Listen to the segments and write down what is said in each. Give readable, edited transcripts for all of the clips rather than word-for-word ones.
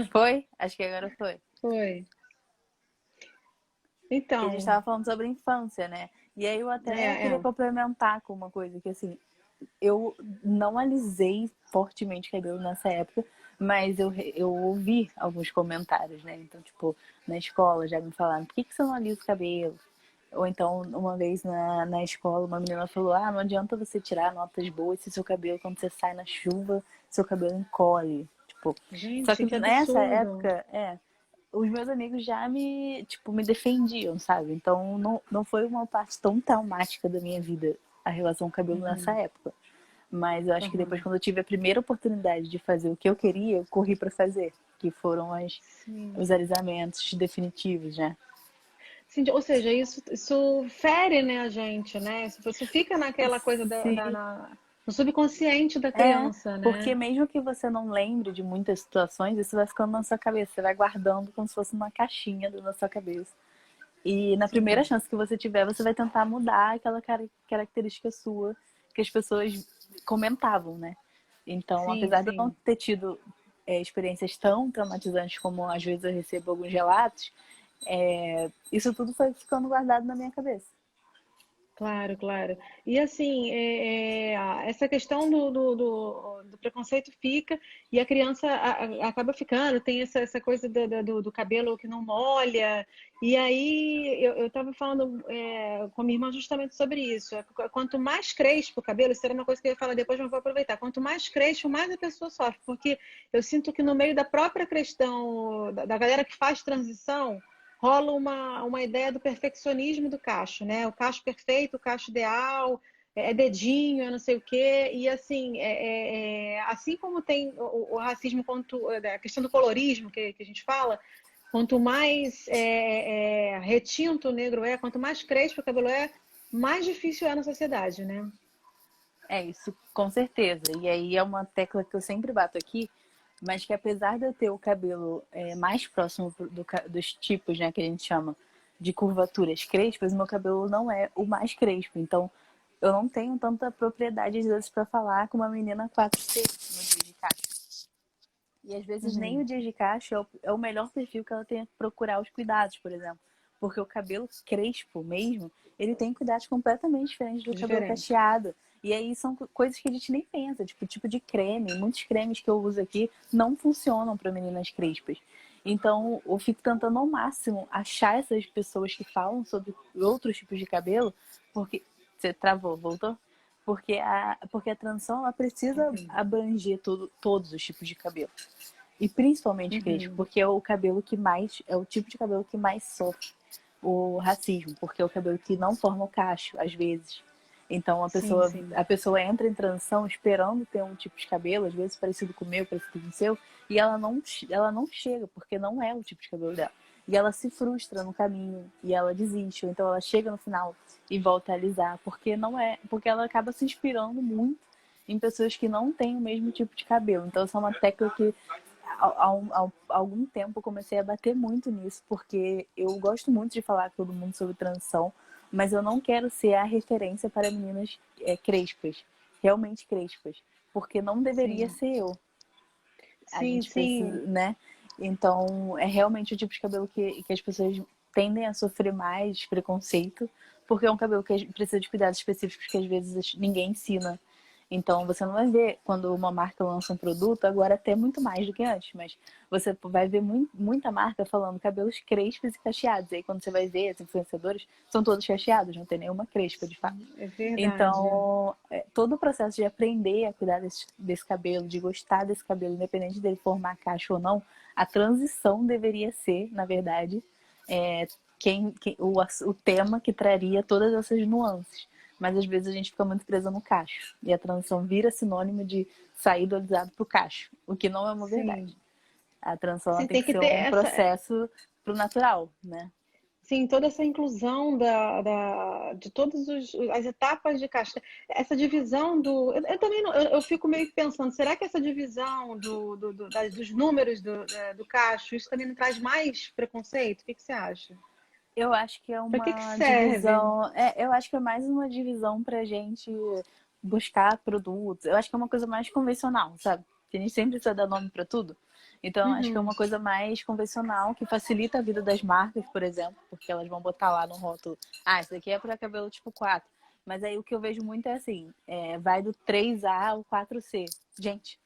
Foi? Acho que agora foi. Foi. E a gente Então, estava falando sobre infância, né? E aí eu até queria é. complementar com uma coisa que, assim, eu não alisei fortemente o cabelo nessa época, mas eu ouvi alguns comentários, né? Então, tipo, na escola já me falaram, por que você não alisa o cabelo? Ou então, uma vez na escola, uma menina falou, ah, não adianta você tirar notas boas se seu cabelo, quando você sai na chuva, seu cabelo encolhe. Tipo, só Gente, que que nessa absurdo. época, os meus amigos já tipo, me defendiam, sabe? Então não foi uma parte tão traumática da minha vida a relação ao cabelo nessa Uhum, época. Mas eu acho que depois, uhum. quando eu tive a primeira oportunidade de fazer o que eu queria, eu corri para fazer, que foram Sim. os alisamentos definitivos, né? Sim, ou seja, isso fere, né, a gente, né? Isso fica naquela coisa Sim, no subconsciente da é, criança, porque né? mesmo que você não lembre de muitas situações, isso vai ficando na sua cabeça, você vai guardando como se fosse uma caixinha na sua cabeça. E na primeira Sim, chance que você tiver, você vai tentar mudar aquela característica sua que as pessoas comentavam, né? Então, sim, apesar de eu não sim. ter tido experiências tão traumatizantes como às vezes eu recebo alguns relatos, isso tudo foi ficando guardado na minha cabeça. Claro, claro. E assim, essa questão do preconceito fica e a criança acaba ficando, tem essa coisa do cabelo que não molha. E aí eu estava falando com a minha irmã justamente sobre isso. Quanto mais crespo o cabelo, isso era uma coisa que eu ia falar depois, mas vou aproveitar. Quanto mais crespo, mais a pessoa sofre, porque eu sinto que no meio da própria questão da galera que faz transição, rola uma ideia do perfeccionismo do cacho, né? O cacho perfeito, o cacho ideal, é dedinho, é não sei o quê. E assim, assim como tem o racismo quanto a questão do colorismo que a gente fala, quanto mais retinto o negro é, quanto mais crespo o cabelo é, mais difícil é na sociedade, né? É isso, com certeza. E aí é uma tecla que eu sempre bato aqui, mas que apesar de eu ter o cabelo mais próximo dos tipos, né, que a gente chama de curvaturas crespas, meu cabelo não é o mais crespo. Então, eu não tenho tanta propriedade às vezes para falar com uma menina 4C no dia de cacho. E às vezes nem o Uhum. dia de cacho é o melhor perfil que ela tem que procurar os cuidados, por exemplo. Porque o cabelo crespo mesmo, ele tem cuidados completamente diferentes do cabelo Diferente. cacheado. E aí são coisas que a gente nem pensa, tipo de creme. Muitos cremes que eu uso aqui não funcionam para meninas crespas. Então eu fico tentando ao máximo achar essas pessoas que falam sobre outros tipos de cabelo, porque você travou, voltou? Porque a transição ela precisa abranger todos os tipos de cabelo. E principalmente crespo, Uhum. porque é o cabelo que mais, é o tipo de cabelo que mais sofre o racismo, porque é o cabelo que não forma o cacho, às vezes. Então Sim, sim. a pessoa entra em transição esperando ter um tipo de cabelo, às vezes parecido com o meu, parecido com o seu, e ela não chega, porque não é o tipo de cabelo dela. E ela se frustra no caminho, e ela desiste, ou então ela chega no final e volta a alisar, porque não é, porque ela acaba se inspirando muito em pessoas que não têm o mesmo tipo de cabelo. Então essa é uma tecla que há algum tempo eu comecei a bater muito nisso, porque eu gosto muito de falar com todo mundo sobre transição, mas eu não quero ser a referência para meninas crespas, realmente crespas, porque não deveria Sim. ser eu. A Sim, gente precisa, sim. né? Então, é realmente o tipo de cabelo que as pessoas tendem a sofrer mais preconceito, porque é um cabelo que precisa de cuidados específicos que às vezes ninguém ensina. Então, você não vai ver quando uma marca lança um produto, agora até muito mais do que antes, mas você vai ver muita marca falando cabelos crespos e cacheados. E aí, quando você vai ver, as influenciadoras são todos cacheados, não tem nenhuma crespa de fato. É verdade. Então, todo o processo de aprender a cuidar desse cabelo, de gostar desse cabelo, independente dele formar cacho ou não, a transição deveria ser, na verdade, é, o tema que traria todas essas nuances. Mas às vezes a gente fica muito presa no cacho. E a transição vira sinônimo de sair do alisado para o cacho, o que não é uma verdade. Sim. A transição ela Sim, tem tem que que ser ter um essa, processo pro natural, né? sim, toda essa inclusão de todas as etapas de caixa. Essa divisão do. Eu também não, eu fico meio que pensando, será que essa divisão dos números do cacho, isso também não traz mais preconceito? O que você acha? Eu acho que é Para que uma serve? divisão. Eu acho que é mais uma divisão pra gente buscar produtos. Eu acho que é uma coisa mais convencional, sabe? que a gente sempre precisa dar nome para tudo. Então, acho que é Uhum. uma coisa mais convencional, que facilita a vida das marcas, por exemplo, porque elas vão botar lá no rótulo, ah, isso daqui é para cabelo tipo 4. Mas aí o que eu vejo muito é assim, vai do 3A ao 4C. Gente,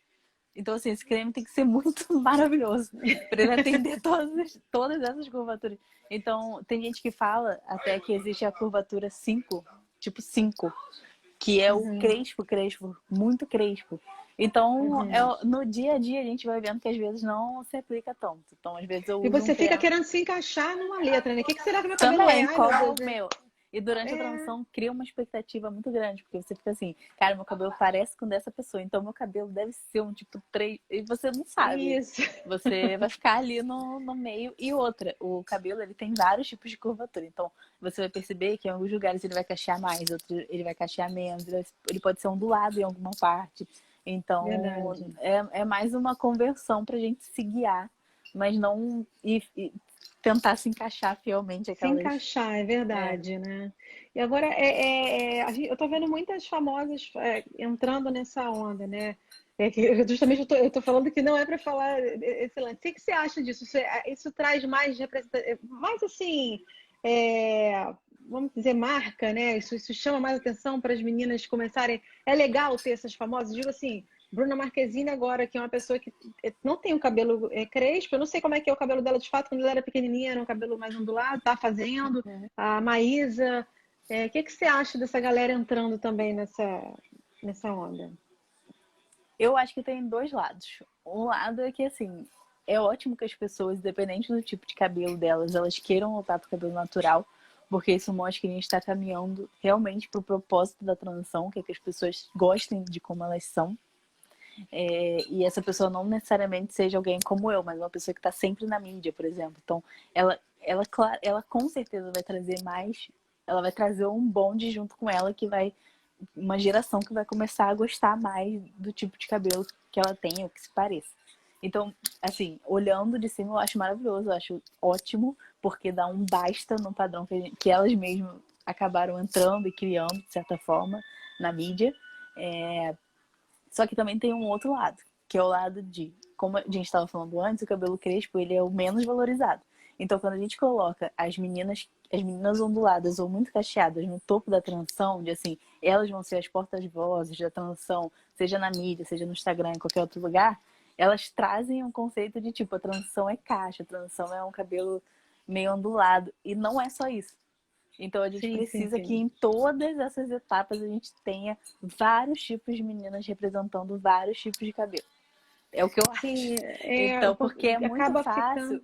então assim, esse creme tem que ser muito maravilhoso para ele atender todas essas curvaturas. Então, tem gente que fala até que existe a curvatura 5, tipo 5, que é o Uhum. crespo, crespo, muito crespo. Então, Uhum. no dia a dia a gente vai vendo que às vezes não se aplica tanto. Então, às vezes eu E uso um você fica creme querendo se encaixar numa letra, né? O que que será que meu cabelo é? também, Ai, meu qual, Deus, né? meu. E durante a É, transição cria uma expectativa muito grande, porque você fica assim, cara, meu cabelo parece com o dessa pessoa, então meu cabelo deve ser um tipo 3, e você não sabe. isso. Você vai ficar ali no meio. E outra, o cabelo ele tem vários tipos de curvatura. Então, você vai perceber que em alguns lugares ele vai cachear mais, outros ele vai cachear menos, ele pode ser ondulado em alguma parte. Então, Verdade. é mais uma conversão pra gente se guiar, mas não e tentar se encaixar fielmente Se aquelas. encaixar, é É, verdade, né? E agora, eu tô vendo muitas famosas entrando nessa onda, né? Justamente eu tô falando que não é para falar esse lance. O que que você acha disso? Isso traz mais mais assim, vamos dizer, marca, né? Isso chama mais atenção para as meninas começarem. É legal ter essas famosas, digo assim, Bruna Marquezine agora, que é uma pessoa que não tem o cabelo crespo, eu não sei como é que é o cabelo dela de fato, quando ela era pequenininha era um cabelo mais ondulado, tá fazendo. A Maísa, o que que você acha dessa galera entrando também nessa onda? eu acho que tem dois lados. Um lado é que, assim, é ótimo que as pessoas, independente do tipo de cabelo delas, elas queiram voltar para o cabelo natural, porque isso mostra que a gente está caminhando realmente para o propósito da transição, que é que as pessoas gostem de como elas são. E essa pessoa não necessariamente seja alguém como eu, mas uma pessoa que está sempre na mídia, por exemplo. Então, ela com certeza vai trazer mais, ela vai trazer um bonde junto com ela que vai uma geração que vai começar a gostar mais do tipo de cabelo que ela tem ou que se pareça. Então, assim, olhando de cima eu acho maravilhoso, eu acho ótimo, porque dá um basta no padrão que elas mesmas acabaram entrando e criando, de certa forma, na mídia. Só que também tem um outro lado, que é o lado de, como a gente estava falando antes, o cabelo crespo ele é o menos valorizado. Então, quando a gente coloca as meninas onduladas ou muito cacheadas no topo da transição, de assim, elas vão ser as portas-vozes da transição, seja na mídia, seja no Instagram, em qualquer outro lugar, elas trazem um conceito de tipo, a transição é caixa, a transição é um cabelo meio ondulado. E não é só isso. Então a gente Sim, sim, precisa que sim. em todas essas etapas a gente tenha vários tipos de meninas representando vários tipos de cabelo. É o que eu acho. Sim, Então, porque acaba ficando.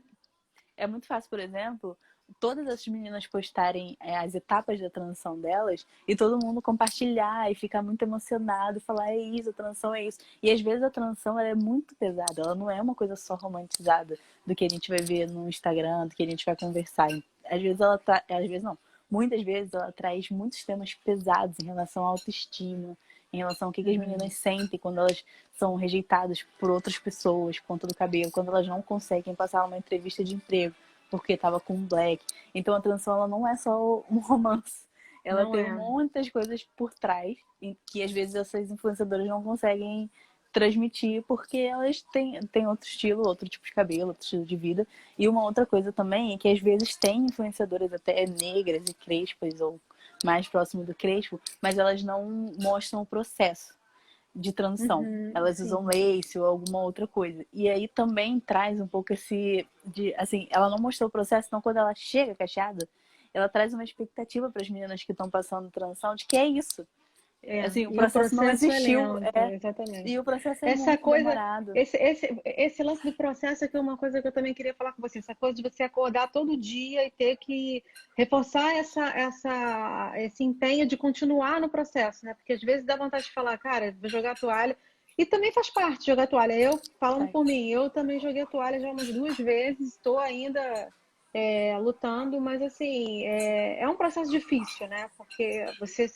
é muito fácil, por exemplo, todas as meninas postarem as etapas da transição delas e todo mundo compartilhar e ficar muito emocionado e falar, é isso, a transição é isso. E às vezes a transição ela é muito pesada, ela não é uma coisa só romantizada do que a gente vai ver no Instagram, do que a gente vai conversar. Às vezes às vezes não. Muitas vezes ela traz muitos temas pesados em relação à autoestima, em relação ao que as Uhum. meninas sentem quando elas são rejeitadas por outras pessoas por conta do cabelo, quando elas não conseguem passar uma entrevista de emprego porque estava com black. Então a transição ela não é só um romance. Ela Não tem é. muitas coisas por trás que às vezes essas influenciadoras não conseguem transmitir porque elas têm outro estilo, outro tipo de cabelo, outro estilo de vida. E uma outra coisa também é que às vezes tem influenciadoras até negras e crespas ou mais próximo do crespo, mas elas não mostram o processo de transição. Uhum, Elas usam sim. lace ou alguma outra coisa. E aí também traz um pouco assim, ela não mostrou o processo, então quando ela chega cacheada, ela traz uma expectativa para as meninas que estão passando transição de que é isso. Assim, o E o processo não processo é existiu, lento, exatamente. e o processo é Essa muito coisa, demorado. esse lance do processo é que é uma coisa que eu também queria falar com você. Essa coisa de você acordar todo dia e ter que reforçar esse empenho de continuar no processo, né? Porque às vezes dá vontade de falar, cara, vou jogar a toalha. E também faz parte jogar a toalha. Eu, falando por mim, eu também joguei a toalha já umas 2 vezes, estou ainda lutando, mas assim, é um processo difícil, né? Porque você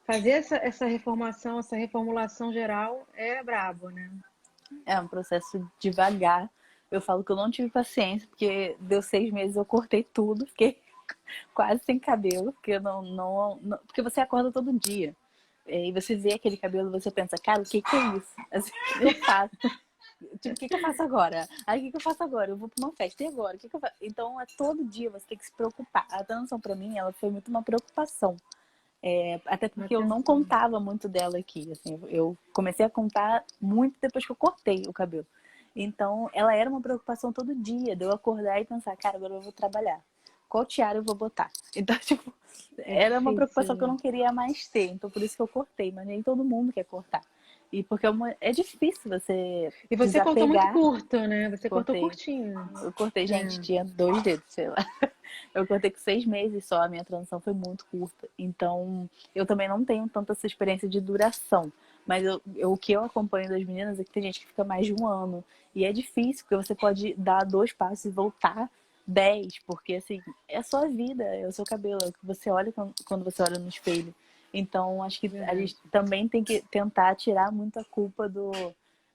fazer essa reformação, essa reformulação geral é brabo, né? É um processo devagar. Eu falo que eu não tive paciência, porque deu 6 meses, eu cortei tudo, fiquei quase sem cabelo, porque eu porque você acorda todo dia. E você vê aquele cabelo, você pensa, cara, o que que é isso? Assim, o que eu faço? Tipo, o que que eu faço agora? Aí, o que que eu faço agora? Eu vou pra uma festa, e agora? O que que eu faço? Então, todo dia você tem que se preocupar. A transição pra mim, ela foi muito uma preocupação. Até porque eu não Atenção. contava muito dela aqui. Assim, eu comecei a contar muito depois que eu cortei o cabelo. Então, ela era uma preocupação todo dia, de eu acordar e pensar, cara, agora eu vou trabalhar. Qual tiara eu vou botar? Então, tipo, É era uma preocupação que eu difícil. não queria mais ter. Então, por isso que eu cortei. Mas nem todo mundo quer cortar. E porque é difícil você E você cortou muito desapegar. curto, né? Você cortou Cortei. curtinho. Eu cortei, gente, É. tinha 2 dedos, sei lá. Eu cortei com 6 meses só, a minha transição foi muito curta. Então, eu também não tenho tanta essa experiência de duração. Mas o que eu acompanho das meninas é que tem gente que fica mais de um ano. E é difícil, porque você pode dar 2 passos e voltar 10, porque assim, é a sua vida, é o seu cabelo, é o que você olha quando você olha no espelho. Então, acho que a Verdade. gente também tem que tentar tirar muita culpa do.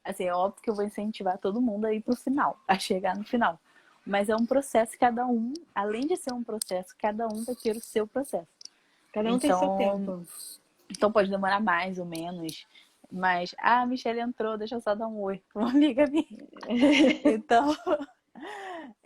Assim, é óbvio que eu vou incentivar todo mundo a ir pro final, a chegar no final. Mas é um processo, cada um, além de ser um processo, cada um vai ter o seu processo. Cada um tem seu Então, tempo. então pode demorar mais ou menos. Mas, a Michelle entrou, deixa eu só dar um oi pra uma amiga minha. Então,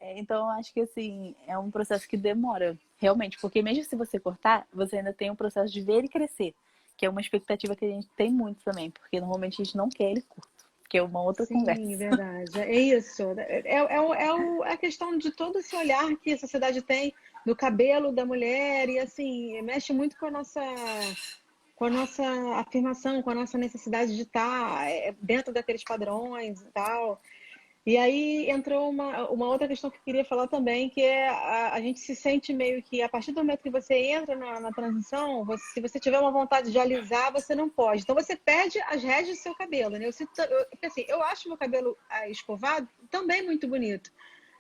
então acho que assim, é um processo que demora, realmente, porque mesmo se você cortar, você ainda tem o processo de ver ele crescer, que é uma expectativa que a gente tem muito também, porque normalmente a gente não quer ele curto, que é uma outra Sim, conversa. verdade. É isso. É a questão de todo esse olhar que a sociedade tem do cabelo da mulher e assim, mexe muito com a nossa afirmação, com a nossa necessidade de estar dentro daqueles padrões e tal. E aí entrou uma outra questão que eu queria falar também, que é a gente se sente meio que, a partir do momento que você entra na transição, se você tiver uma vontade de alisar, você não pode. Então você perde as rédeas do seu cabelo, né? Porque, assim, eu acho meu cabelo escovado também muito bonito.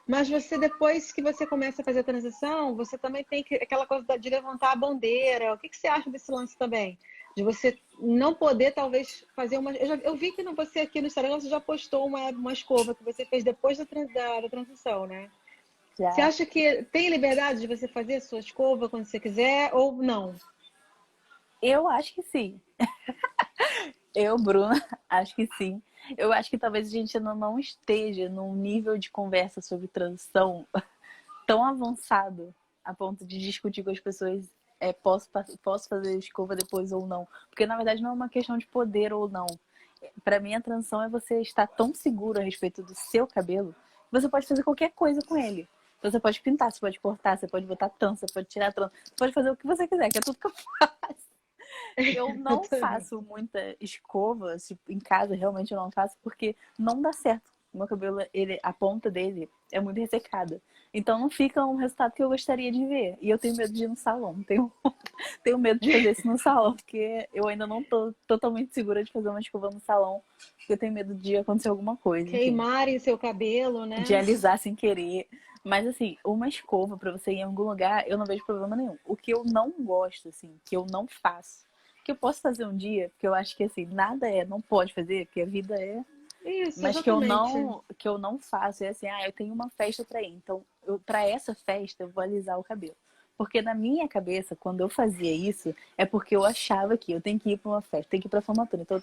Mas você, depois que você começa a fazer a transição, você também tem aquela coisa de levantar a bandeira. O que você acha desse lance também? De você não poder, talvez, fazer uma. Eu vi que você aqui no Instagram você já postou uma escova que você fez depois da transição, né? Você Já. acha que tem liberdade de você fazer a sua escova quando você quiser ou não? Eu acho que sim. Eu, Bruna, acho que sim. Eu acho que talvez a gente ainda não esteja num nível de conversa sobre transição tão avançado a ponto de discutir com as pessoas posso fazer escova depois ou não. Porque na verdade não é uma questão de poder ou não. Para mim a transição é você estar tão seguro a respeito do seu cabelo que você pode fazer qualquer coisa com ele. Então, você pode pintar, você pode cortar, você pode botar trança, você pode tirar trança, você pode fazer o que você quiser, que é tudo que eu faço. Eu Eu não também. faço muita escova, tipo, em casa realmente eu não faço, porque não dá certo. O meu cabelo, a ponta dele é muito ressecada. Então não fica um resultado que eu gostaria de ver. E eu tenho medo de ir no salão. Tenho medo de fazer isso no salão, porque eu ainda não tô totalmente segura de fazer uma escova no salão, porque eu tenho medo de acontecer alguma coisa, enfim. Queimarem seu cabelo, De né? alisar sem querer. Mas assim, uma escova pra você ir em algum lugar, eu não vejo problema nenhum. O que eu não gosto, assim, que eu não faço, que eu posso fazer um dia, porque eu acho que assim, nada não pode fazer, porque a vida é. Isso, Mas exatamente. que eu não faço é assim, eu tenho uma festa pra ir. Então, pra essa festa, eu vou alisar o cabelo. Porque na minha cabeça, quando eu fazia isso, é porque eu achava que eu tenho que ir pra uma festa, tenho que ir pra formatura. Então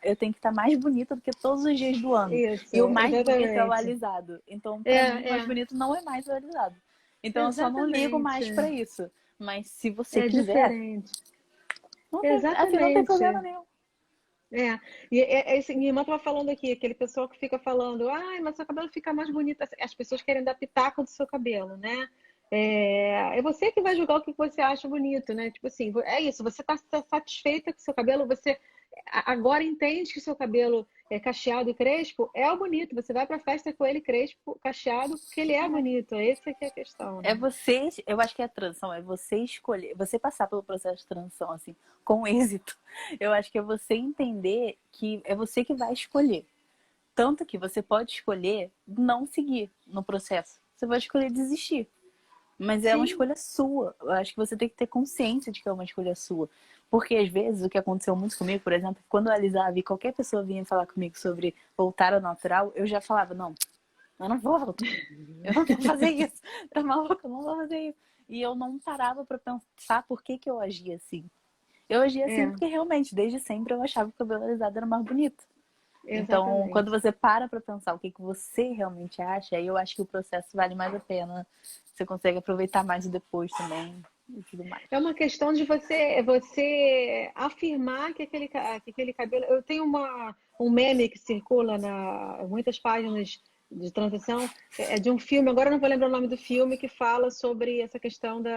eu tenho que estar mais bonita do que todos os dias do ano. Isso, E o mais bonito é o exatamente. alisado. Então, pra mim, o mais É, bonito não é mais o alisado. Então, eu só não ligo mais pra exatamente. isso. Mas se você É quiser, diferente. não tem problema Exatamente. nenhum. É. Minha irmã estava falando aqui, aquele pessoal que fica falando, ai, mas seu cabelo fica mais bonito. As pessoas querem dar pitaco do seu cabelo, né? É você que vai julgar o que você acha bonito, né? Tipo assim, é isso, você está satisfeita com o seu cabelo, você agora entende que o seu cabelo é cacheado e crespo é o bonito. Você vai para a festa com ele crespo, cacheado, porque ele é bonito. Essa que é a questão, É né? você, eu acho que a transição é você escolher, você passar pelo processo de transição assim, com êxito. Eu acho que é você entender que é você que vai escolher. Tanto que você pode escolher não seguir no processo. Você pode escolher desistir. Mas é uma Sim, escolha sua. Eu acho que você tem que ter consciência de que é uma escolha sua. Porque às vezes o que aconteceu muito comigo, por exemplo, quando eu alisava e qualquer pessoa vinha falar comigo sobre voltar ao natural, eu já falava, não, eu não vou voltar. Eu não vou fazer isso. Tá maluco? Eu não vou fazer isso. E eu não parava pra pensar por que eu agia assim. Eu agia assim É, porque realmente, desde sempre, eu achava que o cabelo alisado era mais bonito. Então, quando exatamente. você para pensar o que que você realmente acha, aí eu acho que o processo vale mais a pena. Você consegue aproveitar mais o depois também e tudo mais. É uma questão de você afirmar que aquele cabelo. Eu tenho um meme que circula na muitas páginas de transição, é de um filme, agora eu não vou lembrar o nome do filme, que fala sobre essa questão do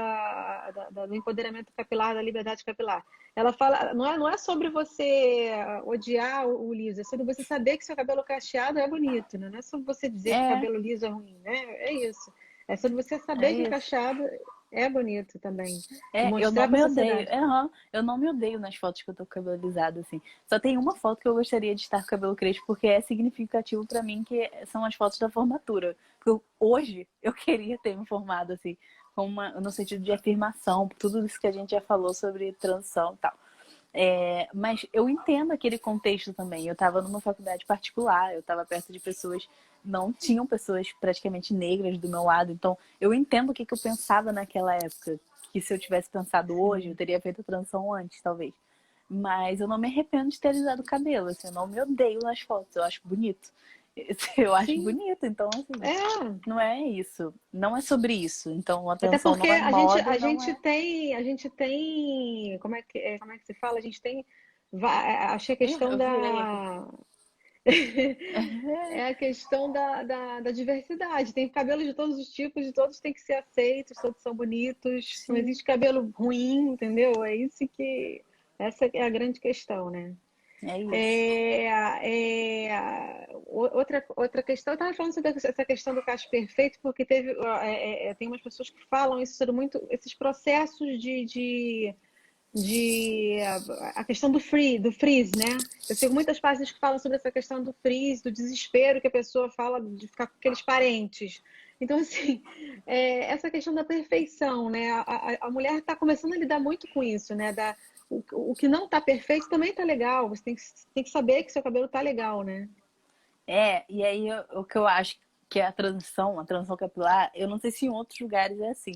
empoderamento capilar, da liberdade capilar. Ela fala, não é sobre você odiar o liso, é sobre você saber que seu cabelo cacheado é bonito, né? Não é sobre você dizer que o É, cabelo liso é ruim, né? É isso. É sobre você é saber que o isso. cacheado é bonito também. E É, eu mostrar não para a me odeio. sociedade. Aham, eu não me odeio nas fotos que eu tô com o cabelo alisado, assim. Só tem uma foto que eu gostaria de estar com o cabelo crespo, porque é significativo pra mim, que são as fotos da formatura. Porque hoje eu queria ter me formado, assim, no sentido de afirmação, por tudo isso que a gente já falou sobre transição e tal. Mas eu entendo aquele contexto também. Eu estava numa faculdade particular, eu estava perto de pessoas, não tinham pessoas praticamente negras do meu lado, então eu entendo o que, que eu pensava naquela época. Que se eu tivesse pensado hoje, eu Sim. teria feito a transição antes, talvez. Mas eu não me arrependo de ter alisado o cabelo, assim, eu não me odeio nas fotos, eu acho bonito. Eu acho Sim, bonito, então assim, é. não é isso. Não é sobre isso. Então a Até transição porque não é moda e a não gente é. tem, a gente tem, como é que se fala? A gente tem, achei a questão Eu virei aqui. da, é a questão da diversidade. Tem cabelo de todos os tipos, de todos têm que ser aceitos, todos são bonitos. Não Sim, existe cabelo ruim, entendeu? Essa é a grande questão, né? é isso. Outra questão, eu estava falando sobre essa questão do cacho perfeito, porque tem umas pessoas que falam isso sobre muito, esses processos de a questão do freeze, né? Eu sigo muitas páginas que falam sobre essa questão do freeze, do desespero que a pessoa fala de ficar com aqueles parentes. Então, assim, essa questão da perfeição, né? A mulher está começando a lidar muito com isso, né? O que não está perfeito também está legal. Você tem que saber que seu cabelo está legal, né? E aí o que eu acho que é a transição capilar, eu não sei se em outros lugares é assim.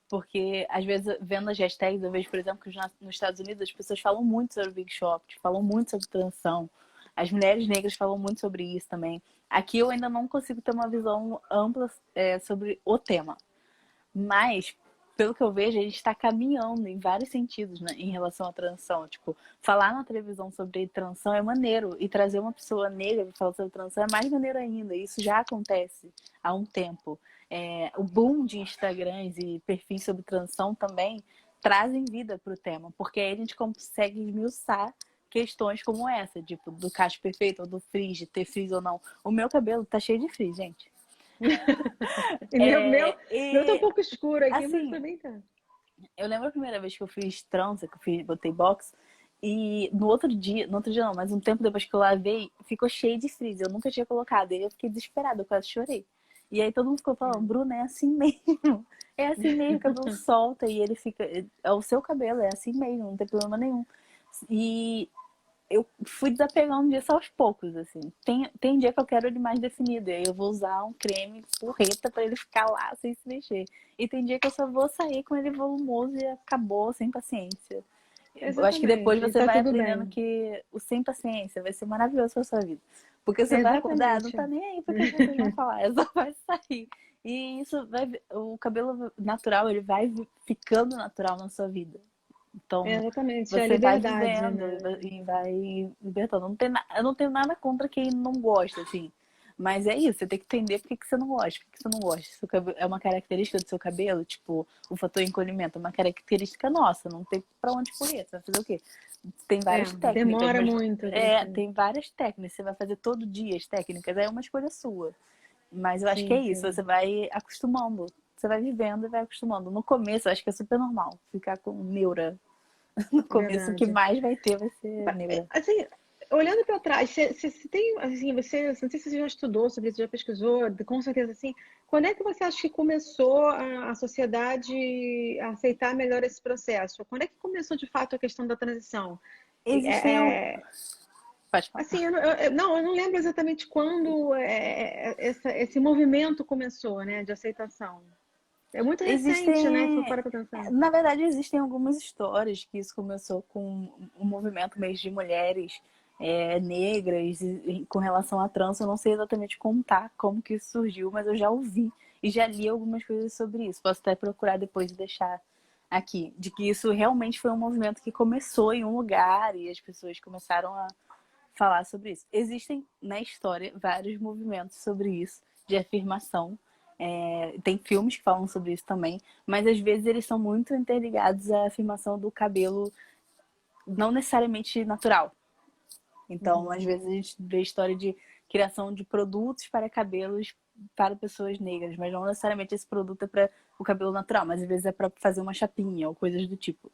Porque, às vezes, vendo as hashtags, eu vejo, por exemplo, que nos Estados Unidos as pessoas falam muito sobre Big Shop, falam muito sobre transição. As mulheres negras falam muito sobre isso também. Aqui eu ainda não consigo ter uma visão ampla sobre o tema. Mas, pelo que eu vejo, a gente está caminhando em vários sentidos, né, em relação à transição. Tipo, falar na televisão sobre transição é maneiro. E trazer uma pessoa negra para falar sobre transição é mais maneiro ainda. Isso já acontece há um tempo. O boom de Instagrams e perfis sobre transição também trazem vida para o tema. Porque aí a gente consegue esmiuçar questões como essa, tipo, do cacho perfeito ou do frizz, de ter frizz ou não. O meu cabelo tá cheio de frizz, gente. E meu tá um E pouco escuro aqui, mas assim, também tá. eu lembro a primeira vez que eu fiz trança, que eu botei box, e no outro dia não, mas um tempo depois que eu lavei, ficou cheio de frizz. Eu nunca tinha colocado, e eu fiquei desesperada, eu quase chorei. E aí todo mundo ficou falando, Bruna, é assim mesmo. É assim mesmo, o cabelo solta e ele fica. É o seu cabelo, é assim mesmo, não tem problema nenhum. E eu fui desapegando disso aos poucos, assim. Tem dia que eu quero ele mais definido, e aí eu vou usar um creme porreta pra ele ficar lá sem se mexer. E tem dia que eu só vou sair com ele volumoso e acabou, sem paciência. Eu acho que depois Exatamente, e você tá vai tudo aprendendo bem. que o sem paciência vai ser maravilhoso pra sua vida. Porque você vai acordar, não Exatamente. tá nem aí pra que as pessoas vão falar, só vai sair. E isso o cabelo natural, ele vai ficando natural na sua vida. Então, Exatamente, é a você vai liberdade, vivendo né? e vai libertando. Eu não tenho nada contra quem não gosta, assim. Mas é isso, você tem que entender por que você não gosta. Por que você não gosta? É uma característica do seu cabelo, tipo, o fator encolhimento, é uma característica nossa, não tem pra onde correr. Você vai fazer o quê? Tem várias técnicas, Demora mas muito pra você. tem várias técnicas. Você vai fazer todo dia as técnicas, é uma escolha sua. Mas eu acho que é Sim, isso, sim. você vai acostumando. Você vai vivendo e vai acostumando. No começo, eu acho que é super normal ficar com neura. No começo, o que Verdade. mais vai ter vai ser neura. Assim, olhando para trás, você tem, assim, não sei se você já estudou sobre isso, já pesquisou, com certeza assim, quando é que você acha que começou a sociedade a aceitar melhor esse processo? Quando é que começou de fato a questão da transição? Existem. É, Pode falar. assim, eu não lembro exatamente quando esse movimento começou, né, de aceitação. É muito recente, né? Se for Existem, parar pra pensar. na verdade, existem algumas histórias que isso começou com um movimento mesmo de mulheres negras com relação à trans. Eu não sei exatamente contar como que isso surgiu, mas eu já ouvi e já li algumas coisas sobre isso. Posso até procurar depois e deixar aqui, de que isso realmente foi um movimento que começou em um lugar e as pessoas começaram a falar sobre isso. Existem na história vários movimentos sobre isso, de afirmação. Tem filmes que falam sobre isso também, mas às vezes eles são muito interligados à afirmação do cabelo não necessariamente natural. Então, às Uhum. vezes a gente vê história de criação de produtos para cabelos para pessoas negras, mas não necessariamente esse produto é para o cabelo natural, mas às vezes é para fazer uma chapinha ou coisas do tipo.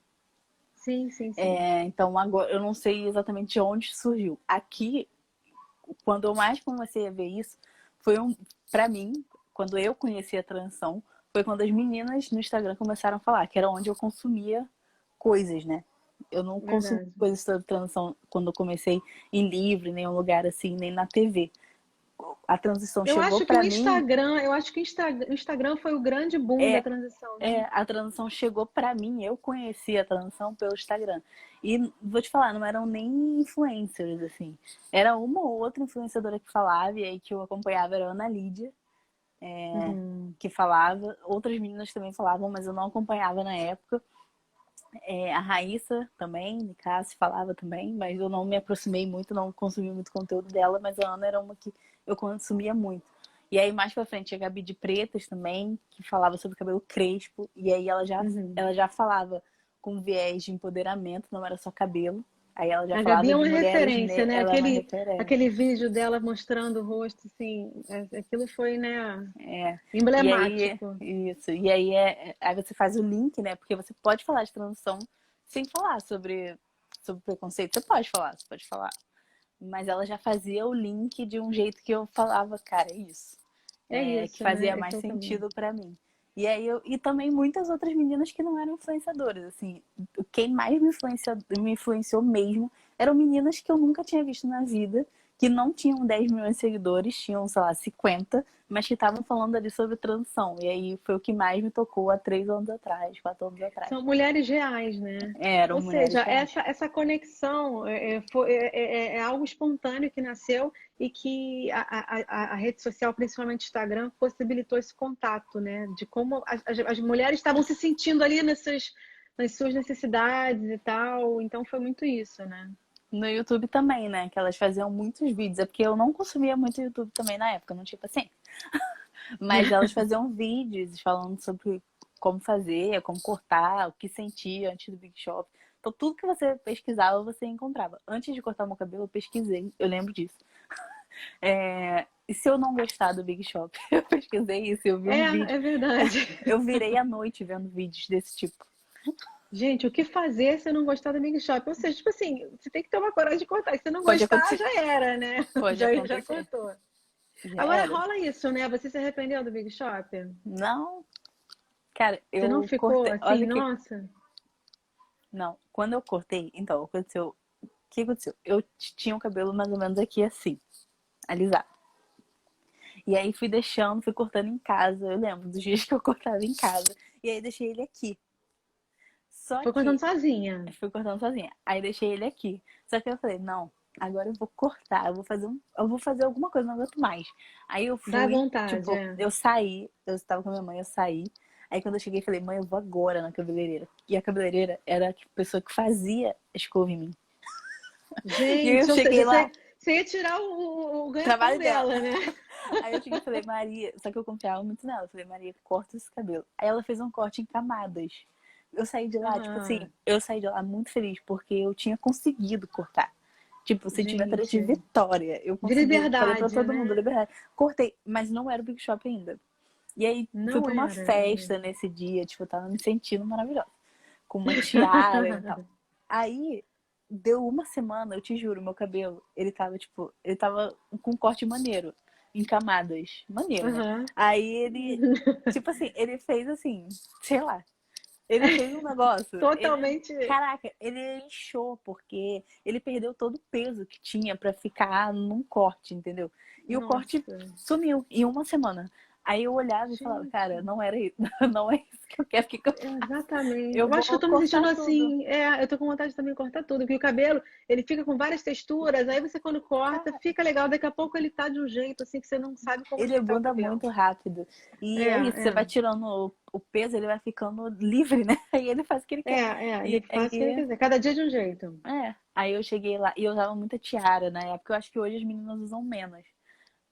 Sim, sim, sim. Então, agora eu não sei exatamente de onde surgiu. Aqui, quando eu mais comecei a ver isso, foi para mim, quando eu conheci a transição, foi quando as meninas no Instagram começaram a falar, que era onde eu consumia coisas, né? Eu não consumi Verdade. coisas sobre transição quando eu comecei em livro, em nenhum lugar assim, nem na TV. A transição Eu chegou acho que o para mim, Instagram, eu acho que o Instagram foi o grande boom da transição, né? a transição chegou para mim, eu conheci a transição pelo Instagram. E vou te falar, não eram nem influencers, assim. Era uma ou outra influenciadora que falava, e aí que eu acompanhava era a Ana Lídia, Uhum. que falava. Outras meninas também falavam, mas eu não acompanhava na época. A Raíssa também, Nicásio, falava também, mas eu não me aproximei muito, não consumi muito conteúdo dela, mas a Ana era uma que eu consumia muito. E aí mais pra frente a Gabi de Pretas também, que falava sobre cabelo crespo, e aí Uhum. ela já falava com viés de empoderamento, não era só cabelo. Aí ela já A Gabi falava é de uma mulheres, referência, né? ela é uma Aquele referência. vídeo dela mostrando o rosto, assim, aquilo foi, né, É. E aí, emblemático. isso. E aí, aí você faz o link, né? Porque você pode falar de transição sem falar sobre preconceito. Você pode falar. Mas ela já fazia o link de um jeito que eu falava, cara, é isso. É Que isso, fazia né? mais Esse é o caminho. sentido pra mim. E aí e também muitas outras meninas que não eram influenciadoras, assim. Quem mais me influenciou mesmo eram meninas que eu nunca tinha visto na vida, que não tinham 10 milhões de seguidores, tinham, sei lá, 50, mas que estavam falando ali sobre transição. E aí foi o que mais me tocou há 3 anos atrás, 4 anos atrás. São mulheres reais, né? Eram Ou mulheres seja, reais. essa conexão é algo espontâneo que nasceu e que a rede social, principalmente o Instagram, possibilitou esse contato, né? De como as mulheres estavam se sentindo ali nas suas necessidades e tal. Então foi muito isso, né? No YouTube também, né? Que elas faziam muitos vídeos. É porque eu não consumia muito YouTube também na época, não tinha paciência. Mas elas faziam vídeos falando sobre como fazer, como cortar, o que sentia antes do Big Shop. Então, tudo que você pesquisava, você encontrava. Antes de cortar meu cabelo, eu pesquisei, eu lembro disso. E se eu não gostar do Big Shop? Eu pesquisei isso, eu vi É, um vídeo. é verdade. Eu virei a noite vendo vídeos desse tipo. Gente, o que fazer se eu não gostar da Big Shop? Ou seja, tipo assim, você tem que tomar coragem de cortar. E se não Pode gostar, acontecer. já era, né? Pode Já acontecer. cortou. Já Agora era. rola isso, né? Você se arrependeu do Big Shop? Não, cara, Você não eu ficou cortei. assim, Olha que. nossa? Não, quando eu cortei, então, aconteceu. O que aconteceu? Eu tinha o cabelo mais ou menos aqui assim, alisado. E aí fui deixando, fui cortando em casa. Eu lembro dos dias que eu cortava em casa. E aí deixei ele aqui. Só Foi cortando que sozinha. fui cortando sozinha. Aí deixei ele aqui. Só que eu falei, não, agora eu vou cortar, eu vou fazer alguma coisa, não aguento mais. Aí eu Dá fui, vontade, tipo, é. eu saí, eu estava com a minha mãe, eu saí. Aí quando eu cheguei, falei, mãe, eu vou agora na cabeleireira. E a cabeleireira era a pessoa que fazia escova em mim. E aí eu Gente, ou cheguei seja, lá, você ia tirar o ganha-pão trabalho dela. dela, né? Aí eu cheguei e falei, Maria, só que eu confiava muito nela. Eu falei, Maria, corta esse cabelo. Aí ela fez um corte em camadas. Eu saí de lá, tipo assim, Aham. eu saí de lá muito feliz, porque eu tinha conseguido cortar. Tipo, sentimento era de Gente, vitória. Eu de consegui, falei pra liberdade, todo mundo, né? liberdade. Cortei, mas não era o Big Shop ainda. E aí fui Não pra uma era festa ainda. nesse dia, tipo, eu tava me sentindo maravilhosa. Com uma tiara e tal. Aí, deu uma semana, eu te juro, meu cabelo, ele tava, tipo, ele tava com um corte maneiro, em camadas. Maneiro, né? Aham. Aí ele, tipo assim, ele fez assim, sei lá, ele fez um negócio, Totalmente. caraca, ele inchou, porque ele perdeu todo o peso que tinha pra ficar num corte, entendeu? E o corte Nossa. sumiu em uma semana. Aí eu olhava e falava, cara, Gente, não era isso, não é isso que eu quero, o que que eu faço? exatamente. Eu Eu vou acho que eu tô me cortar sentindo tudo. assim. Eu tô com vontade de também cortar tudo, porque o cabelo, ele fica com várias texturas, aí você quando corta, Cara, fica legal, daqui a pouco ele tá de um jeito assim que você não sabe como ele ajeitar o muda cabelo. muito rápido. E é isso, você vai É, tirando o peso, ele vai ficando livre, né? Aí ele faz o que ele quer. ele E faz o que ele quiser, cada dia de um jeito. aí eu cheguei lá e eu usava muita tiara na época. Eu acho que hoje as meninas usam menos.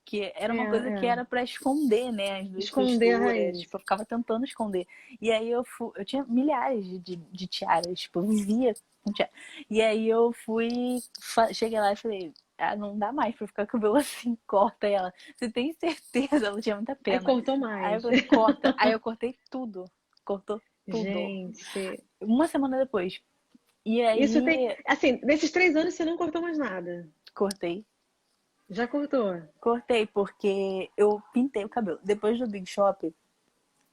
Que era É, uma coisa que é. era pra esconder, né? As duas Esconder a texturas. raiz. Tipo, eu ficava tentando esconder. E aí eu tinha milhares de tiaras, tipo, eu vivia com tiara. E aí eu cheguei lá e falei, ah, não dá mais pra ficar com o cabelo assim, corta. E ela, você tem certeza? Ela tinha muita Aí pena. cortou Aí eu mais. falei, corta. Aí eu cortei tudo. Cortou tudo. Gente, Uma semana depois. E isso tem. aí, Assim, nesses 3 anos você não cortou mais nada. cortei. Já cortou. Cortei porque eu pintei o cabelo. Depois do Big Shop,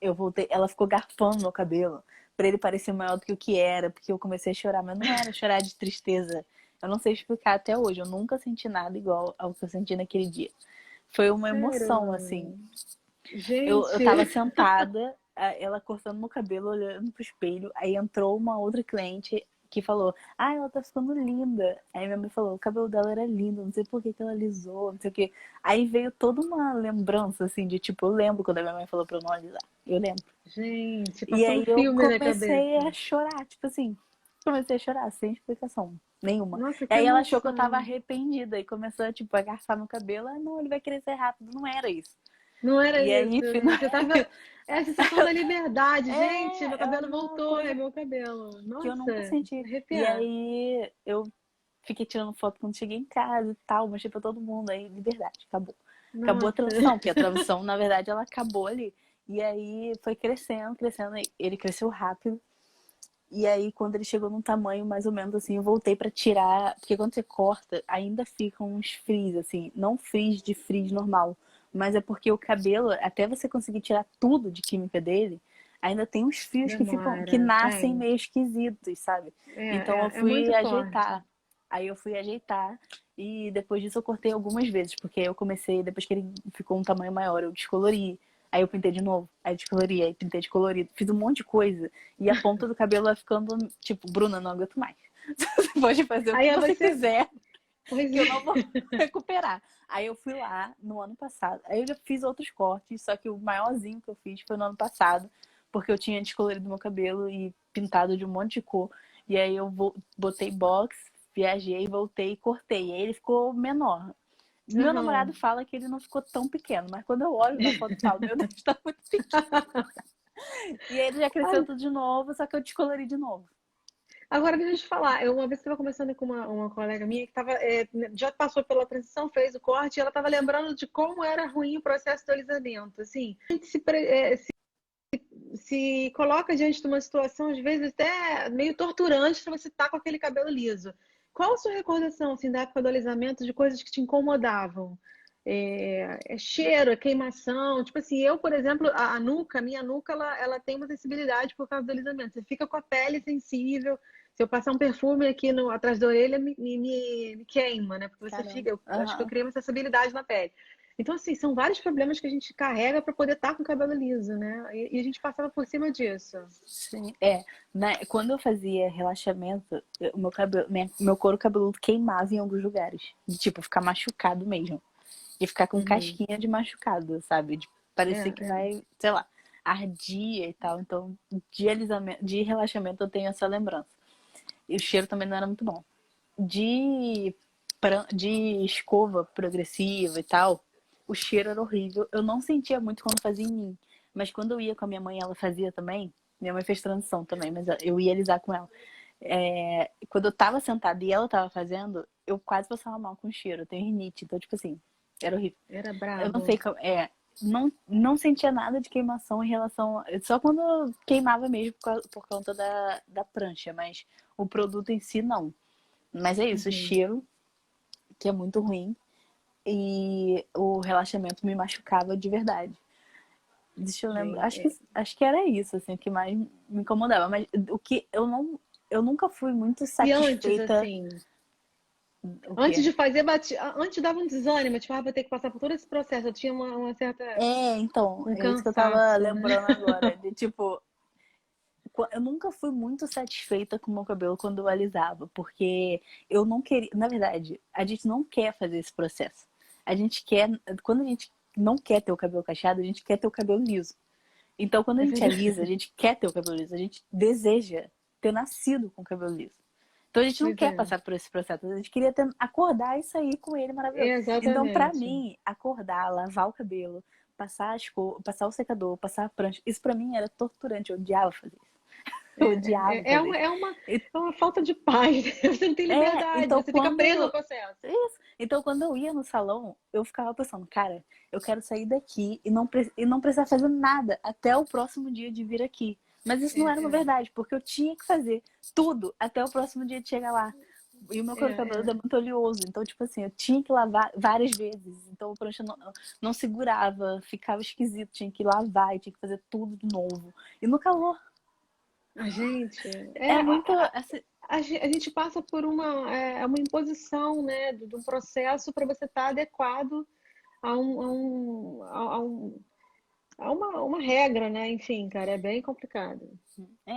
eu voltei, ela ficou garfando meu cabelo pra ele parecer maior do que o que era, porque eu comecei a chorar, mas não era chorar de tristeza. Eu não sei explicar até hoje, eu nunca senti nada igual ao que eu senti naquele dia. Foi uma emoção, assim. Sério. Eu Gente, tava sentada, ela cortando meu cabelo, olhando pro espelho, aí entrou uma outra cliente que falou, ah, ela tá ficando linda. Aí minha mãe falou, o cabelo dela era lindo, não sei por que que ela alisou, não sei o quê. Aí veio toda uma lembrança, assim, de tipo, eu lembro quando a minha mãe falou pra eu não alisar. Eu lembro. gente, E passou um aí eu filme na comecei cabeça. a chorar, tipo assim, comecei a chorar, sem explicação nenhuma. Nossa, E que aí ela achou que eu tava emoção. arrependida e começou, tipo, a garçar meu cabelo. Ah, não, ele vai crescer rápido. Não era isso. Não era E aí, isso, final... né? Você tava. É a sensação da liberdade. Gente, meu era cabelo uma voltou, é coisa meu cabelo. que eu nunca Nossa, senti. E arrepiar. aí eu fiquei tirando foto quando cheguei em casa e tal, mostrei pra todo mundo. Aí, liberdade, acabou. Acabou a Nossa. transição, porque a transição, na verdade, ela acabou ali. E aí foi crescendo, crescendo. Ele cresceu rápido. E aí, quando ele chegou num tamanho mais ou menos assim, eu voltei pra tirar. Porque quando você corta, ainda ficam uns frizz, assim. Não frizz de frizz normal. Mas é porque o cabelo, até você conseguir tirar tudo de química dele, ainda tem uns fios que Demora, nascem tem. meio esquisitos, sabe? Então eu É fui muito forte. ajeitar. Aí eu fui ajeitar. E depois disso eu cortei algumas vezes, porque eu comecei, depois que ele ficou um tamanho maior, eu descolori. Aí eu pintei de novo, aí descolori, aí pintei de colorido. Fiz um monte de coisa. E a ponta do cabelo vai ficando, tipo, Bruna, não aguento mais. Você pode fazer o Aí que é você você. quiser, Pois que eu é. não vou recuperar. Aí eu fui lá no ano passado. Aí eu já fiz outros cortes, só que o maiorzinho que eu fiz foi no ano passado, porque eu tinha descolorido meu cabelo e pintado de um monte de cor. E aí eu botei box, viajei, voltei e cortei. E aí ele ficou menor. Meu namorado Aham. fala que ele não ficou tão pequeno, mas quando eu olho na foto e falo, meu Deus, tá muito pequeno. E aí ele já cresceu tudo de novo, só que eu descolori de novo. Agora, deixa eu te falar. Eu uma vez estava conversando com uma colega minha que já passou pela transição, fez o corte, e ela estava lembrando de como era ruim o processo do alisamento. Assim, a gente se coloca diante de uma situação, às vezes, até meio torturante para você estar com aquele cabelo liso. Qual a sua recordação, assim, da época do alisamento, de coisas que te incomodavam? É cheiro, é queimação. Tipo assim, eu, por exemplo, a minha nuca, ela tem uma sensibilidade por causa do alisamento. Você fica com a pele sensível. Se eu passar um perfume aqui atrás da orelha, me queima, né? Porque você fica, Caramba. eu acho que eu Aham. criei uma sensibilidade na pele. Então, assim, são vários problemas que a gente carrega para poder estar com o cabelo liso, né? E a gente passava por cima disso. Sim. Quando eu fazia relaxamento, o meu cabelo, meu couro cabeludo queimava em alguns lugares. De, tipo, ficar machucado mesmo. E ficar com Uhum. casquinha de machucado, sabe? De parecer que É. vai, sei lá, ardia e tal. Então, de alisamento, de relaxamento eu tenho essa lembrança. E o cheiro também não era muito bom. De, de escova progressiva e tal, o cheiro era horrível. Eu não sentia muito quando fazia em mim. Mas quando eu ia com a minha mãe, ela fazia também. Minha mãe fez transição também, mas eu ia alisar com ela. Quando eu tava sentada e ela tava fazendo, eu quase passava mal com o cheiro. Eu tenho rinite, então, tipo assim, era horrível. Era Eu não sei brabo. como. Não sentia nada de queimação em relação. Só quando queimava mesmo por conta da prancha, mas o produto em si não. Mas é isso, o Uhum. cheiro, que é muito ruim, e o relaxamento me machucava de verdade. Deixa eu lembrar. Gente, Acho que era isso, assim, o que mais me incomodava. Mas o que eu nunca fui muito e antes, satisfeita. assim? O Antes quê? de fazer, antes dava um desânimo, tipo, vou ter que passar por todo esse processo. Eu tinha uma certa, Então, um é isso que eu tava cansaço, né? lembrando agora. De tipo, eu nunca fui muito satisfeita com o meu cabelo quando eu alisava, porque eu não queria. Na verdade, a gente não quer fazer esse processo. A gente quer. Quando a gente não quer ter o cabelo cacheado, a gente quer ter o cabelo liso. Então, quando a É gente verdade. alisa, a gente quer ter o cabelo liso, a gente deseja ter nascido com o cabelo liso. Então, a gente não Pois quer é. passar por esse processo, a gente queria acordar e sair com ele maravilhoso. Então, pra Exatamente. mim, acordar, lavar o cabelo, passar o secador, passar a prancha, isso pra mim era torturante, eu odiava fazer isso. Eu odiava É, é, é fazer uma, isso. é uma, é uma falta de paz, né? Você não tem liberdade, Então você fica preso ao quando. processo. Isso. Então, quando eu ia no salão, eu ficava pensando, cara, eu quero sair daqui e não precisar fazer nada até o próximo dia de vir aqui. Mas isso não era uma É, verdade, porque eu tinha que fazer tudo até o próximo dia de chegar lá. E o meu é, couro cabeludo é é. muito oleoso, então, tipo assim, eu tinha que lavar várias vezes. Então, a prancha não segurava, ficava esquisito, tinha que lavar, e tinha que fazer tudo de novo. E no calor, A gente, é muito. a gente passa por uma imposição, né, de um processo para você estar adequado a uma regra, né? Enfim, cara, é bem complicado.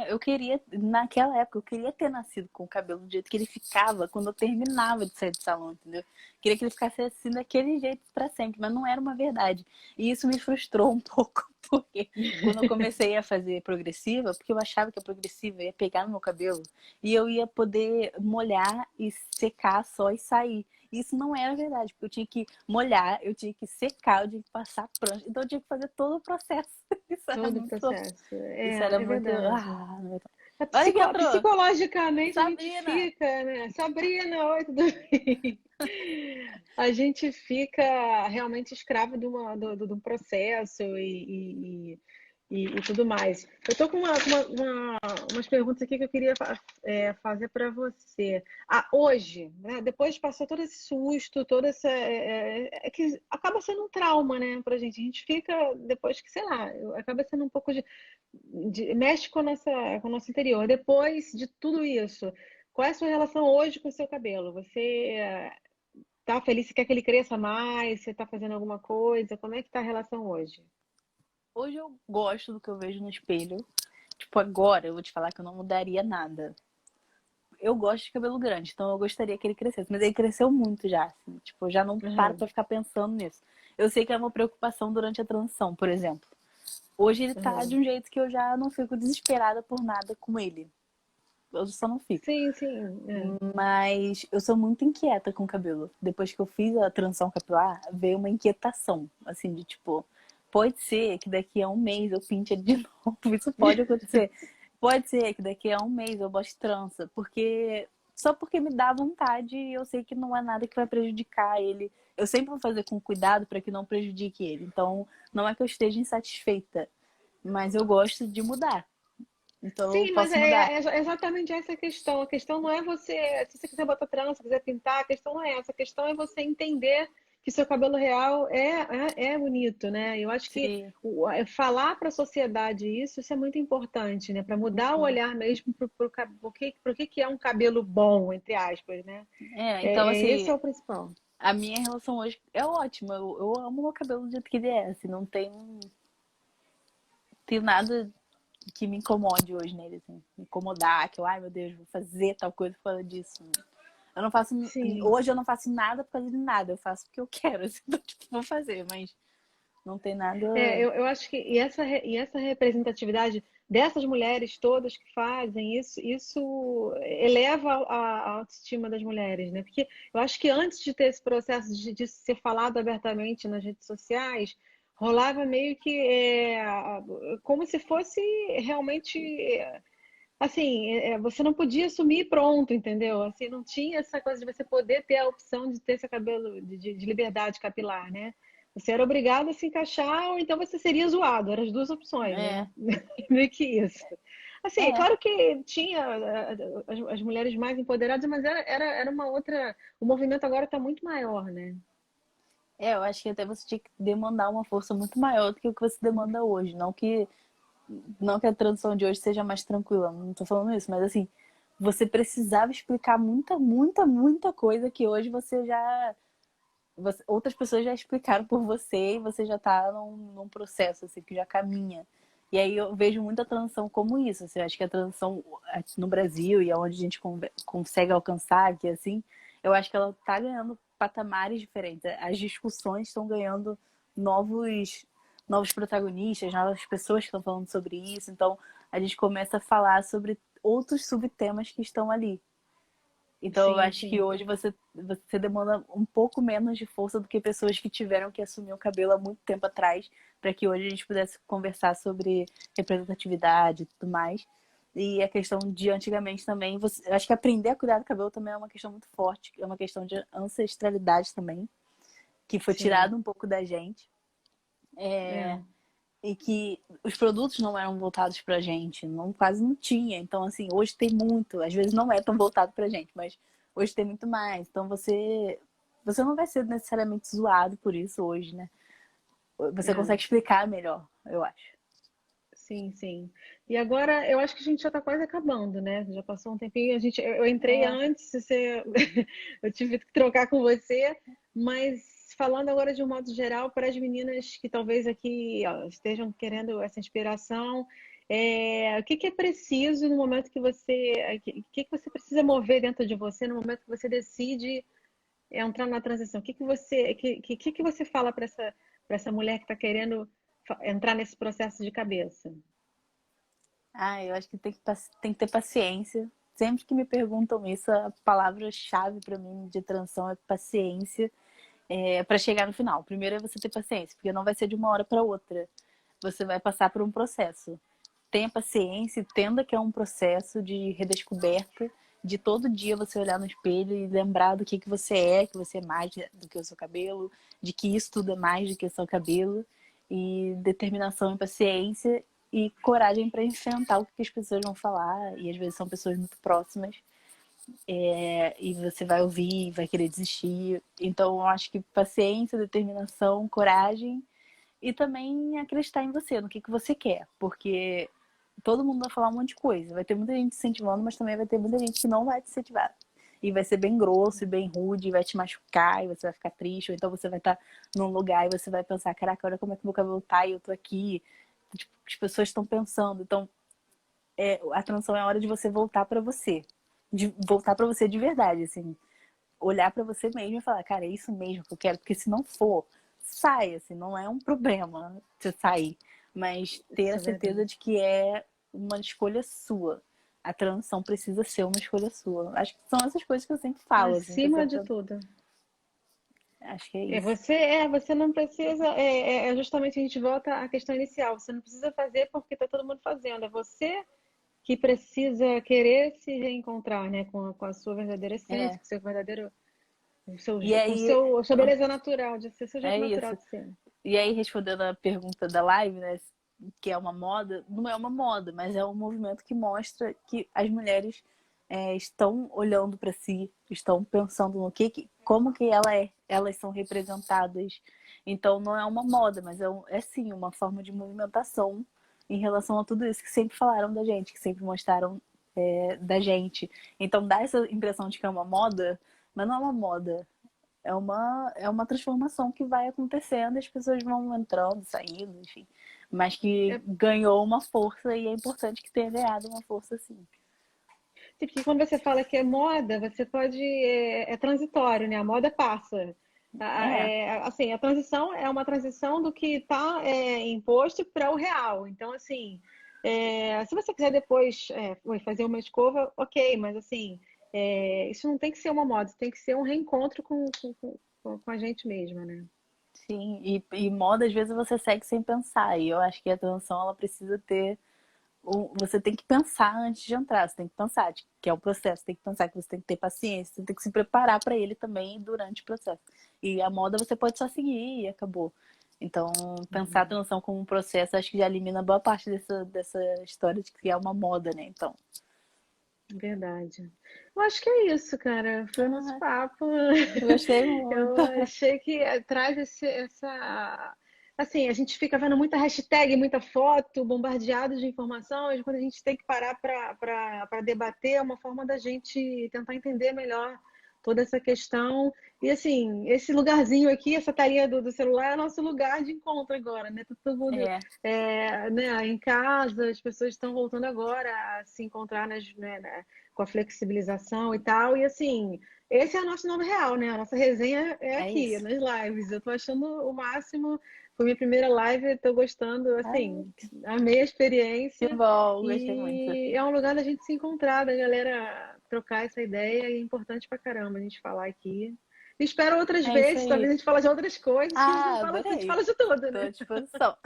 Eu queria, naquela época, eu queria ter nascido com o cabelo do jeito que ele ficava quando eu terminava de sair do salão, entendeu? Queria que ele ficasse assim daquele jeito pra sempre, mas não era uma verdade. E isso me frustrou um pouco, porque quando eu comecei a fazer progressiva, porque eu achava que a progressiva ia pegar no meu cabelo e eu ia poder molhar e secar só e sair. E isso não era verdade, porque eu tinha que molhar, eu tinha que secar, eu tinha que passar prancha, então eu tinha que fazer todo o processo. Isso era Todo o muito processo. isso era É muito. verdade. Olha que entrou! Psicologicamente a gente Sabrina! fica, né? Sabrina, oi, tudo bem? A gente fica realmente escravo de um processo e tudo mais. Eu tô com umas perguntas aqui que eu queria fazer para você. Hoje, né, depois passou todo esse susto, toda essa. É que acaba sendo um trauma, né, pra gente. A gente fica, depois que, sei lá, acaba sendo um pouco mexe com o nosso interior. Depois de tudo isso, qual é a sua relação hoje com o seu cabelo? Você tá feliz? Você quer que ele cresça mais? Você tá fazendo alguma coisa? Como é que tá a relação hoje? Hoje eu gosto do que eu vejo no espelho. Tipo, agora eu vou te falar que eu não mudaria nada. Eu gosto de cabelo grande, então eu gostaria que ele crescesse. Mas ele cresceu muito já, assim. Tipo, eu já não paro Aham, pra ficar pensando nisso. Eu sei que é uma preocupação durante a transição, por exemplo. Hoje ele tá de aham. um jeito que eu já não fico desesperada por nada com ele. Eu só não fico. Sim, sim. Mas eu sou muito inquieta com o cabelo. Depois que eu fiz a transição capilar, veio uma inquietação, assim, de tipo, pode ser que daqui a um mês eu pinte ele de novo. Isso pode acontecer. Pode ser que daqui a um mês eu bote trança, porque só porque me dá vontade e eu sei que não é nada que vai prejudicar ele. Eu sempre vou fazer com cuidado para que não prejudique ele. Então, não é que eu esteja insatisfeita, mas eu gosto de mudar. Então, eu Sim, mas posso mudar. é exatamente essa a questão. A questão não é você, se você quiser botar trança, quiser pintar, a questão não é essa. A questão é você entender que seu cabelo real é bonito, né? Eu acho que Sim. falar para a sociedade isso é muito importante, né? Para mudar o Uhum. olhar mesmo pro que é um cabelo bom, entre aspas, né? Então, Esse assim, é o principal. a minha relação hoje é ótima. Eu amo meu cabelo do jeito que ele é. Assim, não tem nada que me incomode hoje nele, assim. Me incomodar, que eu, ai meu Deus, vou fazer tal coisa por causa disso. Eu não faço. Sim. Hoje eu não faço nada por causa de nada. Eu faço porque eu quero, assim, então, tipo, vou fazer, mas não tem nada. Eu acho que e essa representatividade dessas mulheres todas que fazem isso eleva a autoestima das mulheres, né? Porque eu acho que antes de ter esse processo de ser falado abertamente nas redes sociais, rolava meio que como se fosse realmente assim, você não podia assumir pronto, entendeu? Assim, não tinha essa coisa de você poder ter a opção de ter seu cabelo de liberdade capilar, né? Você era obrigado a se encaixar ou então você seria zoado. Eram as duas opções, né? É, Meio que isso. Assim, é é. claro que tinha as mulheres mais empoderadas, mas era uma outra. O movimento agora está muito maior, né? Eu acho que até você tinha que demandar uma força muito maior do que o que você demanda hoje. Não que a transição de hoje seja mais tranquila, não tô falando isso, mas assim, você precisava explicar muita, muita, muita coisa que hoje você já outras pessoas já explicaram por você e você já está num processo assim, que já caminha. E aí eu vejo muita transição como isso. Assim, eu acho que a transição aqui no Brasil e aonde a gente consegue alcançar aqui, assim, eu acho que ela está ganhando patamares diferentes. As discussões estão ganhando novos, novos protagonistas, novas pessoas que estão falando sobre isso. Então a gente começa a falar sobre outros subtemas que estão ali. Então eu Sim, acho que sim. hoje você demanda um pouco menos de força do que pessoas que tiveram que assumir o cabelo há muito tempo atrás, para que hoje a gente pudesse conversar sobre representatividade e tudo mais. E a questão de antigamente também, eu acho que aprender a cuidar do cabelo também é uma questão muito forte, é uma questão de ancestralidade também, que foi Sim. tirado um pouco da gente. É. E que os produtos não eram voltados pra gente, não, quase não tinha. Então, assim, hoje tem muito, às vezes não é tão voltado pra gente, mas hoje tem muito mais. Então você não vai ser necessariamente zoado por isso hoje, né? Você É. consegue explicar melhor, eu acho. Sim, sim. E agora eu acho que a gente já está quase acabando, né? Já passou um tempinho. Eu entrei É, antes, eu tive que trocar com você, mas falando agora de um modo geral para as meninas que talvez aqui ó, estejam querendo essa inspiração, o que que é preciso no momento que o que que você precisa mover dentro de você no momento que você decide entrar na transição? O que que que você fala para essa mulher que está querendo entrar nesse processo de cabeça? eu acho que tem que ter paciência. Sempre que me perguntam isso, a palavra-chave para mim de transição é paciência, para chegar no final. Primeiro é você ter paciência, porque não vai ser de uma hora para outra. Você vai passar por um processo. Tenha paciência, entenda que é um processo de redescoberta, de todo dia você olhar no espelho e lembrar do que você é mais do que o seu cabelo, de que isso tudo é mais do que o seu cabelo, e determinação e paciência e coragem para enfrentar o que as pessoas vão falar, e às vezes são pessoas muito próximas, e você vai ouvir, vai querer desistir. Então eu acho que paciência, determinação, coragem e também acreditar em você, no que você quer, porque todo mundo vai falar um monte de coisa. Vai ter muita gente incentivando, mas também vai ter muita gente que não vai te incentivar. E vai ser bem grosso e bem rude, e vai te machucar, e você vai ficar triste, ou então você vai estar num lugar e você vai pensar, caraca, olha como é que meu cabelo tá e eu tô aqui. Tipo, as pessoas estão pensando. Então, a transição é a hora de você voltar pra você. De voltar pra você de verdade, assim. Olhar pra você mesmo e falar, cara, é isso mesmo que eu quero. Porque se não for, sai, assim, não é um problema você sair. Mas ter a Isso é certeza verdade. de que é uma escolha sua. A transição precisa ser uma escolha sua. Acho que são essas coisas que eu sempre falo, assim, que eu Acima de sempre tudo. acho que é isso. Você não precisa, justamente a gente volta à questão inicial. Você não precisa fazer porque está todo mundo fazendo. É você que precisa querer se reencontrar, né, com a sua verdadeira essência, É. com o seu verdadeiro, E com o aí, seu, a sua beleza natural, de ser seu jeito é natural isso. de ser. E aí, respondendo a pergunta da live, né, que é uma moda, não é uma moda, mas é um movimento que mostra que as mulheres estão olhando para si, estão pensando no como que elas são representadas. Então, não é uma moda, mas é sim uma forma de movimentação em relação a tudo isso que sempre falaram da gente, que sempre mostraram da gente. Então, dá essa impressão de que é uma moda, mas não é uma moda, é uma transformação que vai acontecendo, as pessoas vão entrando, saindo, enfim. Mas que É, ganhou uma força e é importante que tenha ganhado uma força sim. porque quando você fala que é moda, você pode, é transitório, né? A moda passa. É, Assim, a transição é uma transição do que está imposto para o real. Então, assim, se você quiser depois fazer uma escova, ok, mas assim, isso não tem que ser uma moda, tem que ser um reencontro com a gente mesma, né? sim. E moda, às vezes, você segue sem pensar. E eu acho que a transição, ela precisa ter. Você tem que pensar antes de entrar. Você tem que pensar que é um processo. Você tem que pensar que você tem que ter paciência. Você tem que se preparar para ele também durante o processo. E a moda você pode só seguir e acabou. Então, pensar a Uhum. transição como um processo, acho que já elimina boa parte dessa história de que é uma moda, né? Então, Verdade. Eu acho que é isso, cara. Foi o nosso ah, papo. eu gostei muito. Eu achei que traz essa. assim, a gente fica vendo muita hashtag, muita foto, bombardeado de informações, quando a gente tem que parar para debater, é uma forma da gente tentar entender melhor toda essa questão. E assim, esse lugarzinho aqui, essa telinha do celular é nosso lugar de encontro agora, né? Tá todo mundo É, né, em casa, as pessoas estão voltando agora a se encontrar com a flexibilização e tal. E assim, esse é o nosso novo real, né? A nossa resenha é é aqui, isso. nas lives. Eu tô achando o máximo. Foi minha primeira live, tô gostando, Ai, assim, amei a que experiência. bom, gostei muito. E é um lugar da gente se encontrar, da galera trocar essa ideia, e é importante pra caramba a gente falar aqui. E espero outras É isso vezes, talvez a aí. gente fale de outras coisas, que Ah, a gente fala adorei. de tudo, Tô né? à disposição.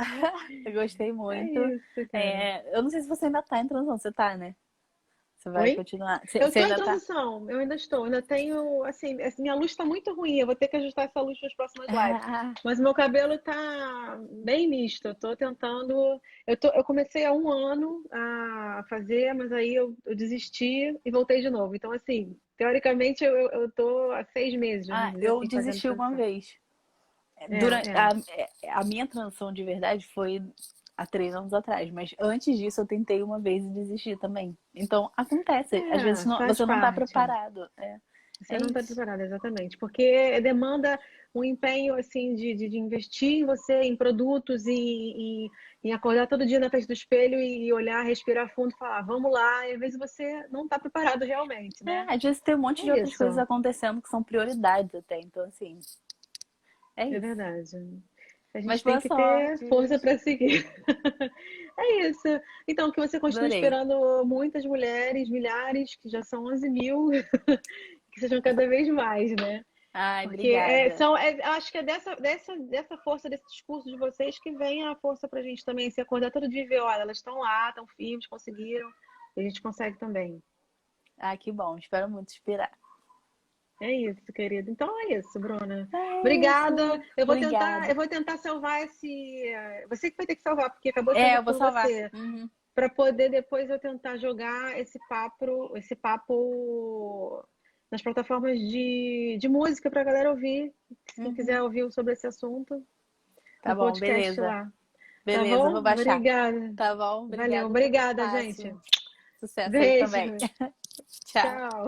Eu gostei É muito. isso, cara. Eu não sei se você ainda tá em transição. Você tá, né? Você vai Oi? continuar. Eu Você estou em ainda tá? transição, eu ainda estou, ainda tenho, assim, minha luz está muito ruim, eu vou ter que ajustar essa luz nas próximas lives. Ah, Mas o meu cabelo está bem misto, eu estou tentando, eu comecei há um ano a fazer, mas aí eu desisti e voltei de novo. Então, assim, teoricamente eu estou há 6 meses, vamos dizer eu assim, fazendo desisti uma transição. vez. É, Durante é. a minha transição de verdade foi há 3 anos atrás, mas antes disso eu tentei uma vez e desisti também. Então acontece, às vezes É, faz você não tá parte. preparado. É Você não está isso. preparada, exatamente, porque demanda um empenho assim de investir em você, em produtos e em acordar todo dia na frente do espelho e olhar, respirar fundo e falar, vamos lá, e às vezes você não está preparado realmente, né? Às vezes tem um monte de É outras isso, coisas acontecendo que são prioridades até. Então, assim, é é isso. verdade. A Mas gente tem boa que ter sorte. força para seguir. É isso. Então, que você continue Adorei. esperando muitas mulheres, milhares, que já são 11 mil, que sejam cada vez mais, né? Ai, Porque obrigada. acho que é dessa força, desse discurso de vocês que vem a força pra gente também se acordar todo dia e ver, olha, elas estão lá, estão firmes, conseguiram, e a gente consegue também. Ah, que bom. Espero muito inspirar. É isso, querido. Então é isso, Bruna. É Obrigada. isso. Obrigada. Eu vou tentar salvar esse. Você que vai ter que salvar, porque acabou sendo Eu vou por salvar. você. Uhum. Para poder depois eu tentar jogar esse papo nas plataformas de música para a galera ouvir. Quem Uhum. quiser ouvir sobre esse assunto, Tá no bom, podcast beleza. lá. Tá Beleza, eu bom? vou baixar. Obrigada. Tá bom? Valeu. Obrigada pelo Obrigada, gente. espaço. Sucesso aí também. Beijo. Tchau. Tchau.